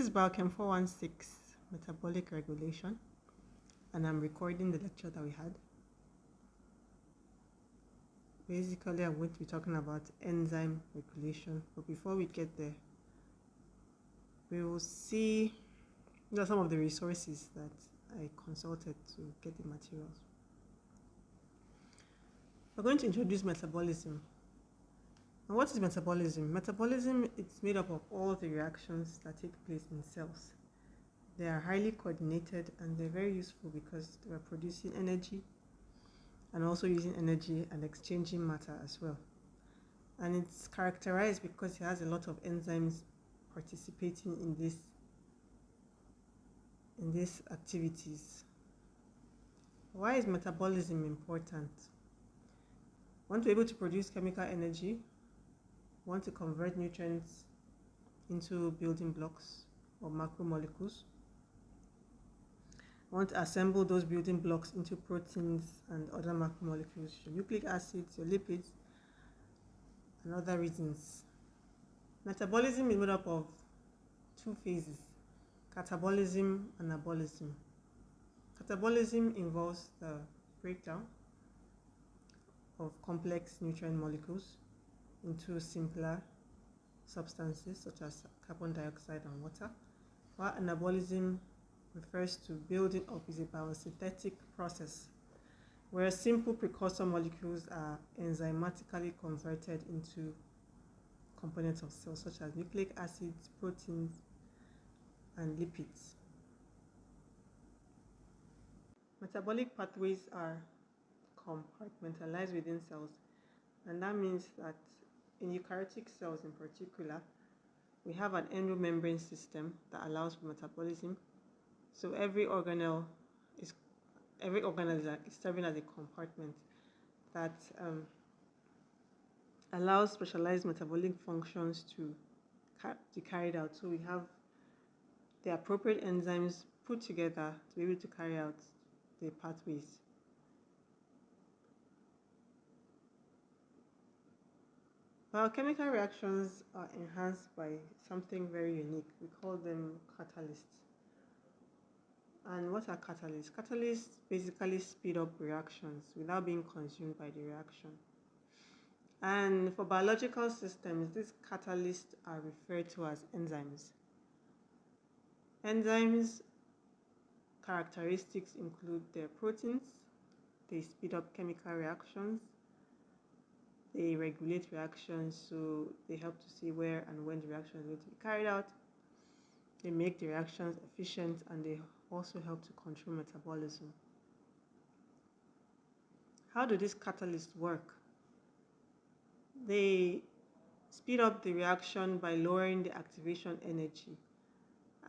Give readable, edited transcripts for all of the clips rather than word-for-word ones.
is Biochem 416 Metabolic Regulation, and I'm recording the lecture that we had. Basically, I'm going to be talking about enzyme regulation, but before we get there, we will see some of the resources that I consulted to get the materials. We're going to introduce metabolism. And what is metabolism? Metabolism is made up of all the reactions that take place in cells. They are highly coordinated and they're very useful because they are producing energy and also using energy and exchanging matter as well. And it's characterized because it has a lot of enzymes participating in these activities. Why is metabolism important? Want to be able to produce chemical energy, want to convert nutrients into building blocks or macromolecules, want to assemble those building blocks into proteins and other macromolecules, your nucleic acids, your lipids, and other reasons. Metabolism is made up of two phases: catabolism and anabolism. Catabolism involves the breakdown of complex nutrient molecules into simpler substances such as carbon dioxide and water, while anabolism refers to building up is a biosynthetic process where simple precursor molecules are enzymatically converted into components of cells such as nucleic acids, proteins, and lipids. Metabolic pathways are compartmentalized within cells, and that means that in eukaryotic cells in particular, we have an endomembrane system that allows for metabolism. So every organelle is serving as a compartment that allows specialized metabolic functions to be carried out. So we have the appropriate enzymes put together to be able to carry out the pathways. Biochemical reactions are enhanced by something very unique. We call them catalysts. And what are catalysts? Catalysts basically speed up reactions without being consumed by the reaction. And for biological systems, these catalysts are referred to as enzymes. Enzymes' characteristics include their proteins. They speed up chemical reactions. They regulate reactions, so they help to see where and when the reaction is going to be carried out. They make the reactions efficient, and they also help to control metabolism. How do these catalysts work? They speed up the reaction by lowering the activation energy.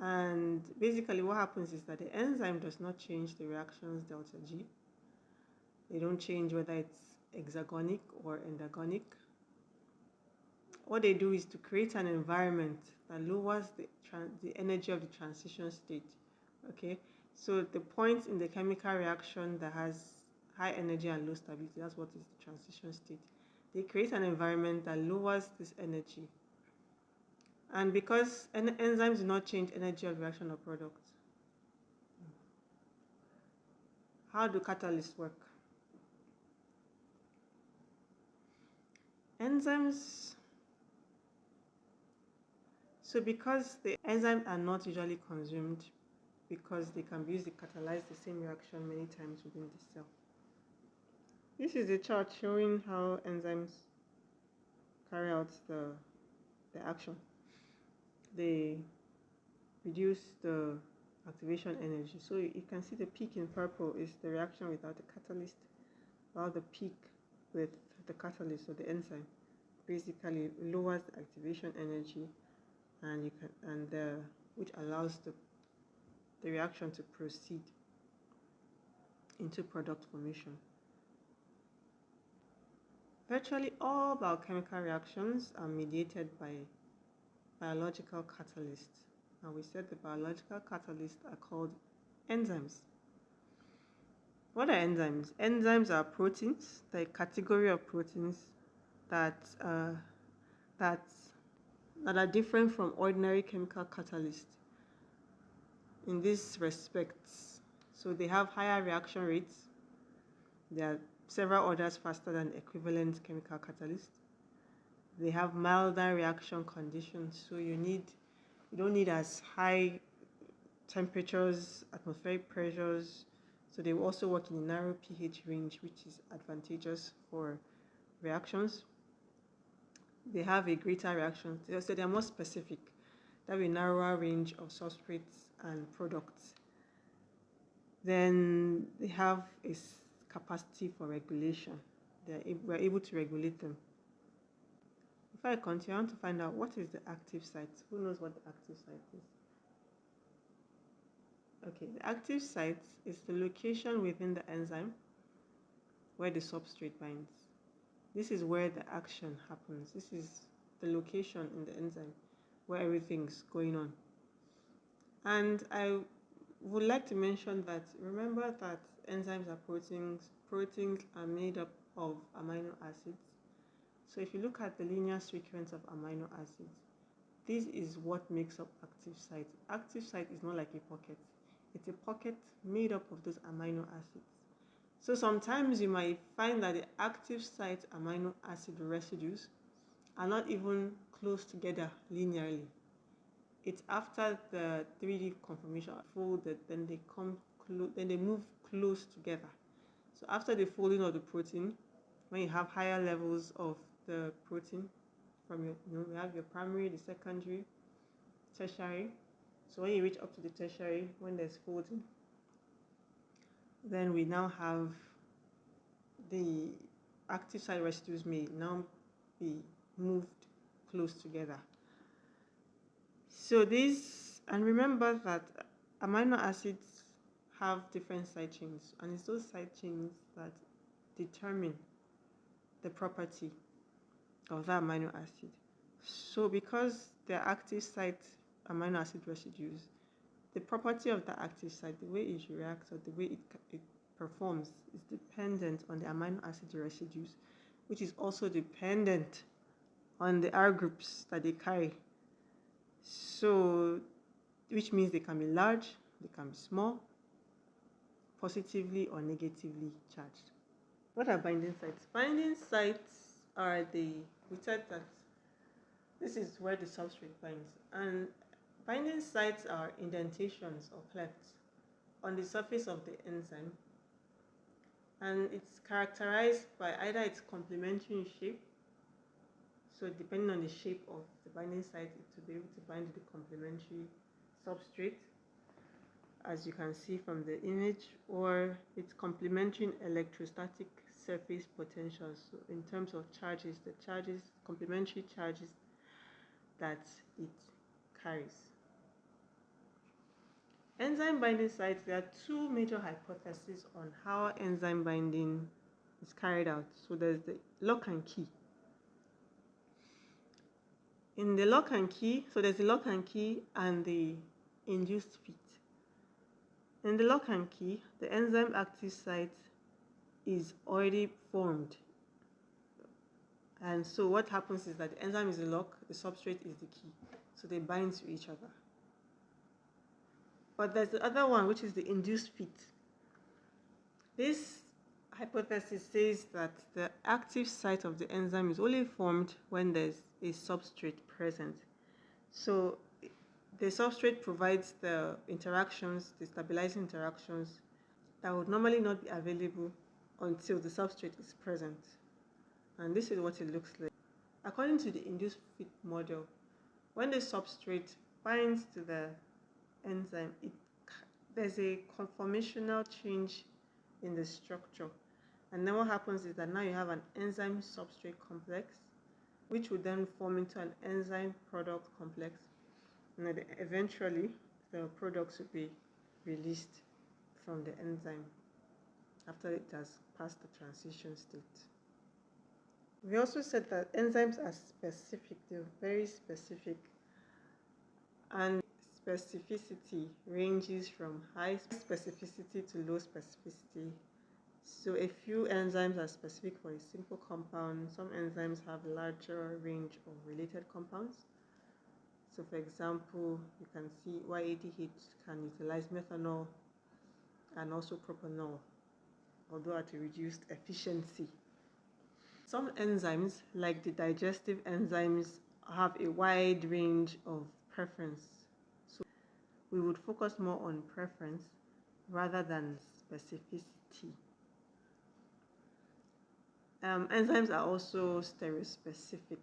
And basically what happens is that the enzyme does not change the reaction's delta G. They don't change whether it's hexagonic or endagonic. What they do is to create an environment that lowers the energy of the transition state. Okay, so the point in the chemical reaction that has high energy and low stability, that's what is the transition state. They create an environment that lowers this energy. And because enzymes do not change energy of reaction or product, how do catalysts work? Enzymes, so because the enzymes are not usually consumed, because they can be used to catalyze the same reaction many times within the cell. This is a chart showing how enzymes carry out the action. They reduce the activation energy. So you can see the peak in purple is the reaction without the catalyst, while the peak with the catalyst or the enzyme basically lowers the activation energy, and which allows the reaction to proceed into product formation. Virtually all biochemical reactions are mediated by biological catalysts, and we said the biological catalysts are called enzymes. What are enzymes? Enzymes are proteins, the category of proteins that are different from ordinary chemical catalysts. in this respect. So they have higher reaction rates. There are several orders faster than equivalent chemical catalysts. They have milder reaction conditions, so you don't need as high temperatures, atmospheric pressures. So they will also work in a narrow pH range, which is advantageous for reactions. They have a greater reaction, so they're more specific. They have a narrower range of substrates and products. Then they have a capacity for regulation. We're able to regulate them. Before I continue, I want to find out what is the active site. Who knows what the active site is? Okay, the active site is the location within the enzyme where the substrate binds. This is where the action happens. This is the location in the enzyme where everything's going on. And I would like to mention that, remember that enzymes are proteins. Proteins are made up of amino acids. So if you look at the linear sequence of amino acids, this is what makes up active site. Active site is not like a pocket. It's a pocket made up of those amino acids. So sometimes you might find that the active site amino acid residues are not even close together linearly. It's after the 3D conformation folded, then they move close together. So after the folding of the protein, when you have higher levels of the protein from you have your primary, the secondary, tertiary. So when you reach up to the tertiary, when there's folding, then we now have the active site residues may now be moved close together. So and remember that amino acids have different side chains, and it's those side chains that determine the property of that amino acid. So because they're active site amino acid residues, the property of the active site, the way it reacts or the way it performs, is dependent on the amino acid residues, which is also dependent on the R groups that they carry. So, which means they can be large, they can be small, positively or negatively charged. What are binding sites? Binding sites are we said that this is where the substrate binds, and binding sites are indentations or clefts on the surface of the enzyme, and it's characterized by either its complementary shape. So depending on the shape of the binding site, it will be able to bind to the complementary substrate, as you can see from the image, or its complementary electrostatic surface potential. So in terms of charges, complementary charges that it carries. Enzyme binding sites, there are two major hypotheses on how enzyme binding is carried out. So there's the lock and key. In the lock and key, so there's the lock and key and the induced fit. In the lock and key, the enzyme active site is already formed. And so what happens is that the enzyme is the lock, the substrate is the key. So they bind to each other. But there's the other one, which is the induced fit. This hypothesis says that the active site of the enzyme is only formed when there's a substrate present. So the substrate provides the interactions, the stabilizing interactions that would normally not be available until the substrate is present. And this is what it looks like. According to the induced fit model, when the substrate binds to the enzyme, there's a conformational change in the structure. And then what happens is that now you have an enzyme substrate complex, which will then form into an enzyme product complex. And then eventually, the products will be released from the enzyme after it has passed the transition state. We also said that enzymes are specific, they're very specific, and specificity ranges from high specificity to low specificity. So a few enzymes are specific for a simple compound. Some enzymes have a larger range of related compounds. So for example, you can see Y80H can utilize methanol and also propanol, although at a reduced efficiency. Some enzymes, like the digestive enzymes, have a wide range of preference. So we would focus more on preference rather than specificity. Enzymes are also stereospecific.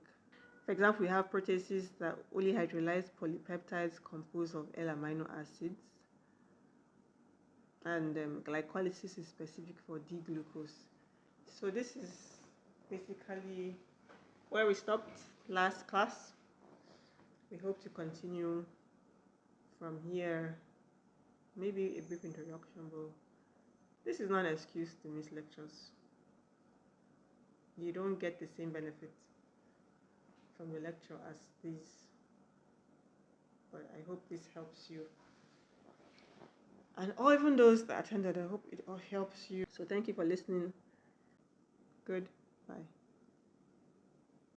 For example, we have proteases that only hydrolyze polypeptides composed of L-amino acids, and glycolysis is specific for D-glucose. So this is basically where we stopped last class. We hope to continue from here, maybe a brief introduction, but this is not an excuse to miss lectures. You don't get the same benefit from the lecture as this, but I hope this helps you. And even those that attended, I hope it all helps you. So thank you for listening. Goodbye.